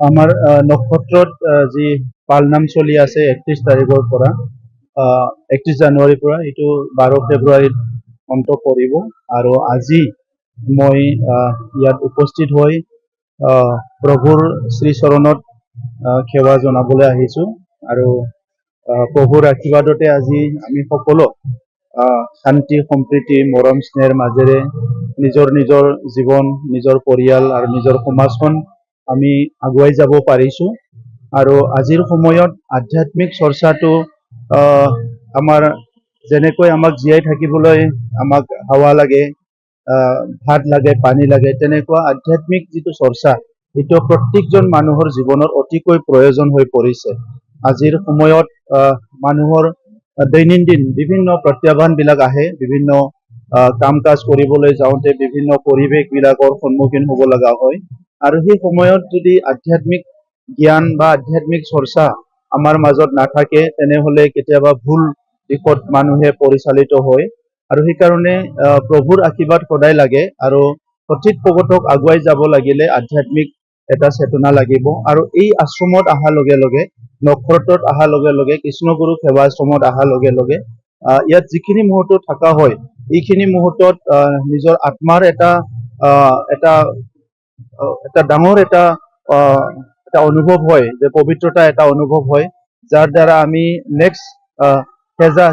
আমাৰ নক্ষত্ৰত যি পালনাম চলি আছে 31 তাৰিখৰ পৰা 31 জানুৱাৰীৰ পৰা এইটো 12 ফেব্ৰুৱাৰীত অন্ত পৰিব। আৰু আজি মই ইয়াত উপস্থিত হৈ প্ৰভুৰ শ্ৰীচৰণত সেৱা জনাবলৈ আহিছোঁ। আৰু প্ৰভুৰ আশীৰ্বাদতে আজি আমি সকলো শান্তি সম্প্ৰীতি মৰম স্নেহৰ মাজেৰে নিজৰ নিজৰ জীৱন, নিজৰ পৰিয়াল আৰু নিজৰ সমাজখন আমি আগুৱাই যাব পাৰিছোঁ। আৰু আজিৰ সময়ত আধ্যাত্মিক চৰ্চাটো আমাৰ যেনেকৈ আমাক জীয়াই থাকিবলৈ আমাক হাৱা লাগে, ভাত লাগে, পানী লাগে, তেনেকুৱা আধ্যাত্মিক যিটো চৰ্চা এইটো প্ৰত্যেকজন মানুহৰ জীৱনত অতিকৈ প্ৰয়োজন হৈ পৰিছে। আজিৰ সময়ত মানুহৰ দৈনন্দিন বিভিন্ন প্ৰত্যাহ্বানবিলাক আহে, বিভিন্ন কাম কাজ কৰিবলৈ যাওঁতে বিভিন্ন পৰিৱেশবিলাকৰ সন্মুখীন হ'ব লগা হয়। আৰু সেই সময়ত যদি আধ্যাত্মিক জ্ঞান বা আধ্যাত্মিক চৰ্চা আমাৰ মাজত নাথাকে, তেনেহলে কেতিয়াবা ভুল দিশত মানুহে পৰিচালিত হয়। আৰু সেইকাৰণে প্ৰভুৰ আশীৰ্বাদ সদায় লাগে। আৰু সঠিক পথত আগুৱাই যাব লাগিলে আধ্যাত্মিক এটা চেতনা লাগিব। আৰু এই আশ্ৰমত অহাৰ লগে লগে, নক্ষত্ৰত অহাৰ লগে লগে, কৃষ্ণগুৰু সেৱা আশ্ৰমত অহাৰ লগে লগে ইয়াত যিখিনি মুহূৰ্ত থকা হয়, এইখিনি মুহূৰ্তত নিজৰ আত্মাৰ এটা ডাঙৰ এটা অনুভৱ হয়, যে পবিত্ৰতা এটা অনুভৱ হয়, যাৰ দ্বাৰা আমি নেক্সট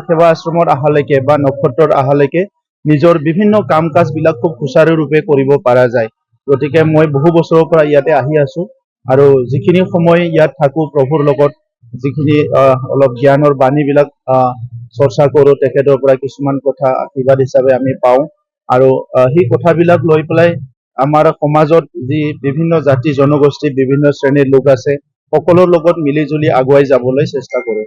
সেৱা আশ্ৰমত অহালৈকে বা নক্ষত্ৰত অহালৈকে নিজৰ বিভিন্ন কাম কাজ বিলাক খুব সুচাৰুৰূপে কৰিব পৰা যায়। গতিকে মই বহু বছৰৰ পৰা ইয়াতে আহি আছো, আৰু যিখিনি সময় ইয়াত থাকো প্ৰভুৰ লগত, যিখিনি অলপ জ্ঞানৰ বাণীবিলাক চৰ্চা কৰো, তেখেতৰ পৰা কিছুমান কথা আশীৰ্বাদ হিচাপে আমি পাওঁ। আৰু সেই কথাবিলাক লৈ পেলাই আমাৰ সমাজত যি বিভিন্ন জাতি জনগোষ্ঠী, বিভিন্ন শ্ৰেণীৰ লোক আছে, সকলোৰ লগত মিলি জুলি আগুৱাই যাবলৈ চেষ্টা কৰোঁ।